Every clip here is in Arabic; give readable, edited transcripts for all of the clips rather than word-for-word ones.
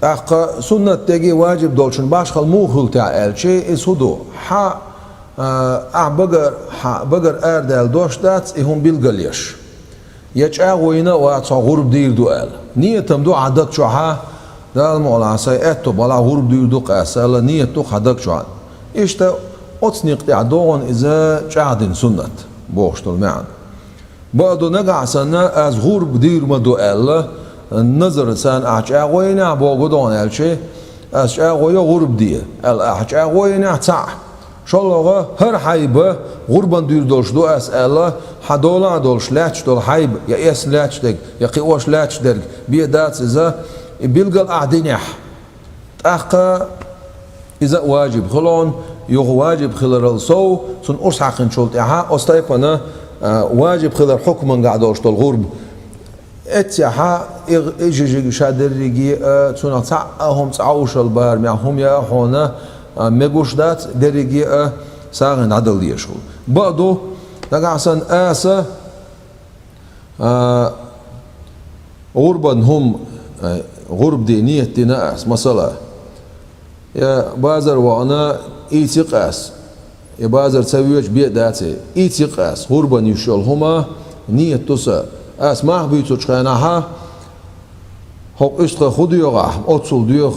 أخ سنة تجي واجب دولشن باش خل موخل تاع الشيء إسهدو ح بقر أردال دوش دات إهم بالقليش يجعوينا واتغرب دير دوال نيتم دو عدد شوها دال مولاسي اتو بلا غرب دير دو قاسالا نيتو خدك شوان إشتا أتصنيق تعدون إذا جعدن سنة بوشتو المعن بعدو نقع سنة از غرب دير ما دوال النظر سان أعجاوينا بوغدون الشي أعجاوينا غرب دير الأعجاوينا تاع شالله هر حيبة غربان دير دولش دو أسألة حدولا دولش لاتش دول حيب يا إس لاتش دك يا قيوش لاتش دك بيدات إذا بيلقى الأعدينيح تأخى إذا واجب خلون يغ واجب خلال الصو سن أرسحقن شولت إعها أستيقنا واجب خلال حكما قاعدوش دول غرب اتياها إيجي شادر ريجي سنة تعهم تعوش البار معهم يا هنا مجوش دات درجي ساغن عدل يشغل بعضو نقعسن آسا غربا هم غرب دينية تناس مثلا يا بازر وانا ايتقاس يا بازر تسويش بيت داتي ايتقاس غربا يشغل هما نية تسا اس ما بيتو تشخيناها هوك اشتغل خديوغا اوتسول ديوغ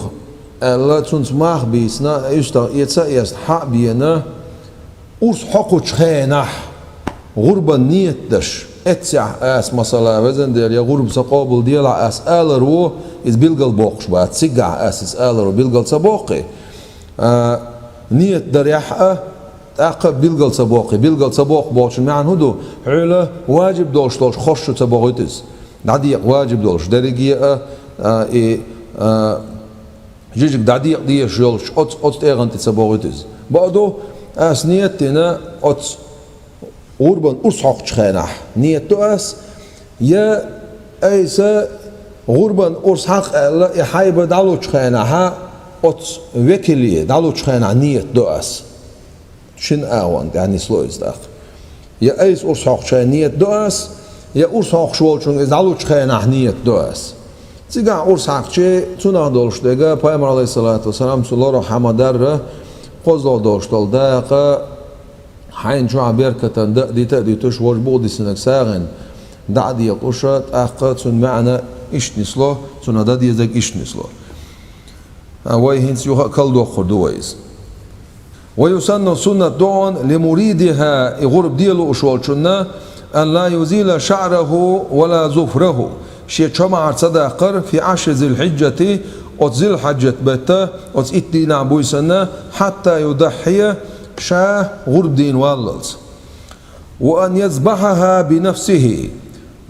الله تونس ماخ بيسنا يشتغل يتسا حابينا أرس حقو تشخينح غربا نية دش اتسع اس مثلا وزن ديال يا غرب سقابل ديال اس الرو از بيلقل بوقش بعد سيقع اس الرو بيلقل سبوقي نية دريحة تعقب بيلقل سبوقي بيلقل سبوق بوش معنى هدو علا واجب دولش خش سبوقيتز عديق واجب دولش درجية جيجك دعديق ديش جولش أوت إيغان تسبوغيتز بعدو أس نيتنا أوت غربان أرسحق تشخينح نيتو أس يا أيسا غربان أرسحق ألا يحايب دالو تشخينها أوت وكلية دالو تشخينح نيت دو أس شن آوان يعني سلويز داخ يا أيس أرسحق تشخين نيت دو أس يا أرسحق شوالشون دالو تشخينح نيت دو أس تيجا أرسحقشي تنا دولش دقة پیامبر علیه الصلاة والسلام سلورو حمدار قزل دولش دول دقة حين شو عبير كتن ديتش وش بودي سنك ساغن دعدي يقشت أقا تن معنا إيش نسلو تنا دادي زك إيش نسلو وي هنس يوها كل دوخر دويز ويسن سنة دون لمريدها غرب ديالو أشوالشنا أن لا يزيل شعره ولا زفره شيء شما عرصدا قر في 10 ذي الحجة أو ذي الحجة بتا أو إتي نعبوي سنة حتى يضحي شاه غرب دين واللز وأن يذبحها بنفسه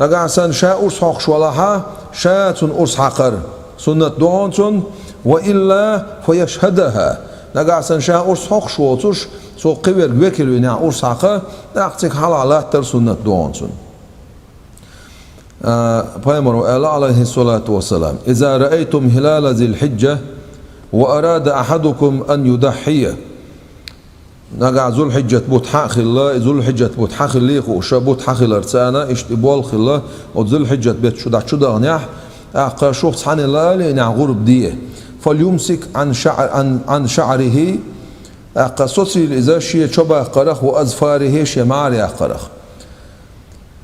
نقع سن شاء أرسحق شوالها شاة أرسحقر سنة دونتون وإلا فيشهدها نقع سن شاء أرسحق شوالتوش سو قبر وكل ونا أرسحقر نقتك حلالات سنة دونتون پیامبر علیه الصلاة والسلام إذا رأيتم هلال ذي الحجة وأراد أحدكم أن يضحي نقع ذو الحجة بوتحاخ الله ذو الحجة بوتحاخ ليخ وشبوتحاخ الأرسانة اشتبال خلا وذو الحجة بيت شدا غنيح أقا شوف سبحان الله لنا غرب ديه فليمسك عن شعره أقا سوسيل إذا شيء شبه قرخ وأزفاره شماري قرخ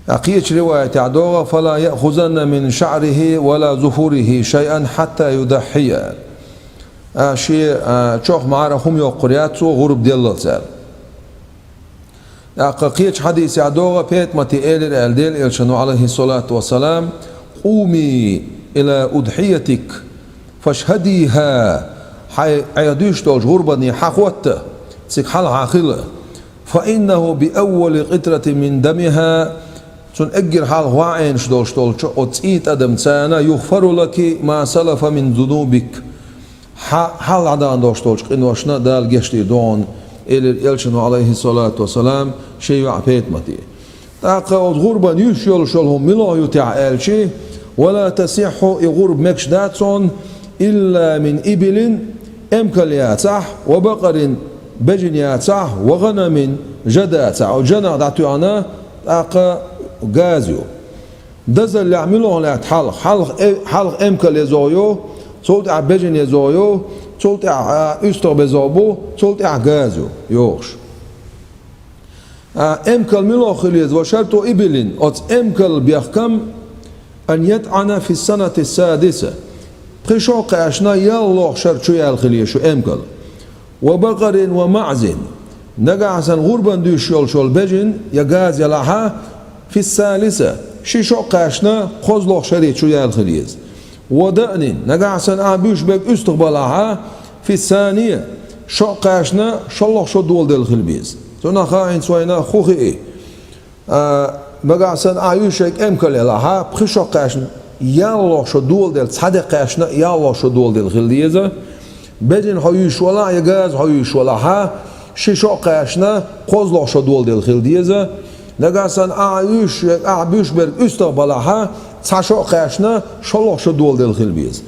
أقيت رواية عدوغة فلا يأخذن من شعره ولا ظفوره شيئا حتى يضحي شيء شوخ معرهم يقرياتو غرب ديال الله أقيت حديث عدوغة بيت متي إلر الديل إلشنو عليه الصلاة والسلام قومي إلى أضحيتك فاشهديها عيدوش دولش غربني حقوت سيك حال عاقلة فإنه بأول قطرة من دمها سن أجر حال غاين شدول أتيت أدم تانا يغفر لك ما سلف من ذنوبك حال عدان دوشتولش إنه أشنا دال جشتي دون إلشنو عليه الصلاة والسلام شيء عبيت متي تاقود غربا يشيل شلهم ملا يتع إلشي ولا تصح غرب مكشداتون إلا من إبل أمكلياتح وبقر بجنياتح وغنم جداتح وجنا دعتو أنا تاق غازيو دز اللي عملوه على حلق امكل يزويو صوت بجن يزويو صوت أستر بزابو صوت غازو يوش أمكل ملوخليز وشرط إبلين أت أمكل بيحكم أن يطعن في السنة السادسة قشوق أشنا يالله شرط شو يالخليه شو أمكل وبقر ومعز نقعسن غربا دوش شول بجن يغاز يلاها في الثالثة شوق أشنا خزلوه شريط شو يالخليز ودأن نقعسن أبيش بك استقبلها في الثانية شوق أشنا شالله شو دول دل خلبيز تونا خاين سوينا خوخي بقعسن أيوشك أمكل لها بخشوق أشنا يالله شو دول دل صدق أشنا يالله شو دول دل خلديزة بدين هايوش ولا يجاز هايوش ولا ها شوق أشنا قزله شو دول دل خلديزة نقعسن أيوش برك استقبلها شوق أشنا شالله شو دول دل خلبيز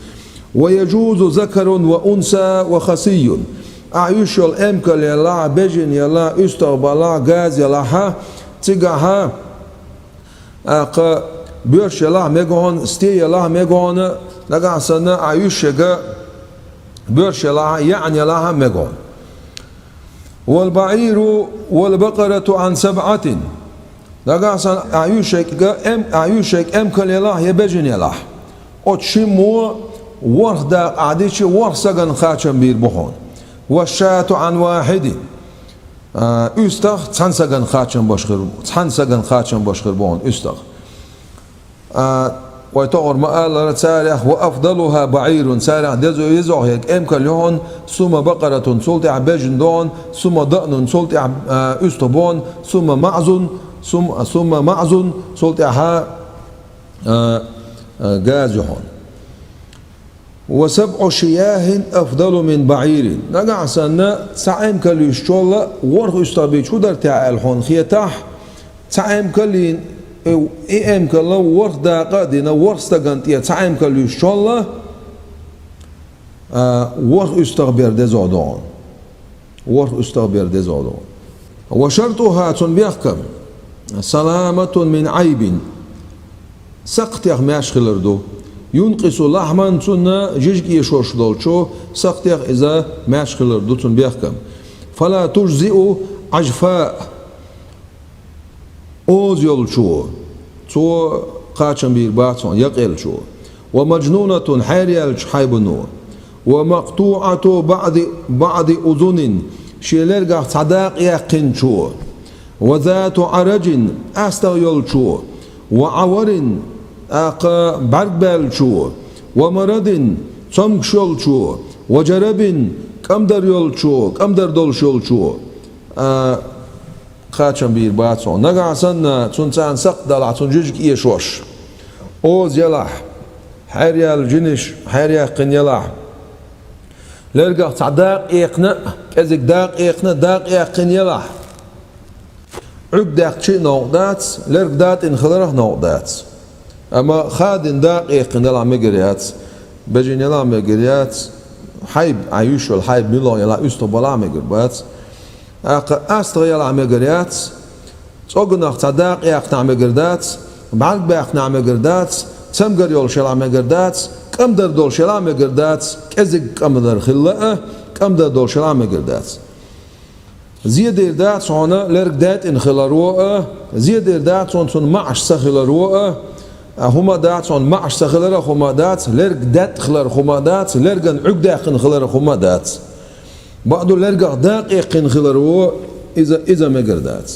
ويجوز ذكر وأنثى وخسي أعيش الأمكل يلا بجن يلا استقبلا غاز يلا ها تيجاها بيرش يلا ميجون ستي يلا ميجون نقعسنا أعيش جا بيرش يلا يعني يلا ميجون والبعير والبقرة عن 7 نقعسنا أعيشك أمكل يلا يبجن يلا أتشمو وردا عاديش ورسجن خاتم بير بخون والشاة عن 1 أستخ تنسجن خاتم بشخر بون أستخ ويتغر مآل سارح وأفضلها بعير سارح دزو يزوح هيك أمكن لهون ثم بقرة سلطع بجن دون ثم ضأن سلطع أستبون ثم معزن سلطعها غازحون و7 شياه أفضل من بعير نقع سنة تعيم كل يشتغل ورخ يستبي شو در تعالحون خيتاح تعيم كلين إيم كلا ورخ داقة دينا ورخ استغنت تعيم كل يشتغل ورخ يستغبر دزادون ورخ يستغبر دزادون وشرطها تنبيحكم سلامة من عيب سقط يخماش خلردو ينقص لحما تنا جيجك يشوش دولشو سقطيق إذا ماشخلر دوتن بيحكم فلا تجزئ عجفاء أوز يولشو تو قاچن بير باتون يقيلشو ومجنونة حيريالش حيبنو ومقطوعة بعد أذن شيلرغا صداق يقنشو وذات عرج أستغيلشو وعور برقبل شو ومرض صمكشول شو وجرب كمدر يول شو كمدر دول شو خاتم بير باتون نقعسن تنسان سقدل عتون جيجك يشوش اوز يلاح حيريال جنش حيريا قن يلاح لرقا تعداق يقنا كذك داق يقنا داق يقن يلاح عقداق شي نوقدات لرق دات انخلره نوقدات أما خادن دقيق نلا مجريات بجين يلا مجريات حيب عيوش والحيب ميلون يلا استبلا مجريات أستغ يلا مجريات تقولنا تصدق يقنع مجردات بعد بيقنع مجردات تمجر يول شلا مجردات كم در دول شلا مجردات كذا كم در خلاء كم در دول شلا مجردات زيادة دات صونا لرق دات إن خلاروه زيادة دات صون معش سخلاروه هما دات صون معش سخلره هما دات لرق دات خلر هما دات لرقن عقداق خلر هما دات بعض لرق داقيق خلروه إذا مجردات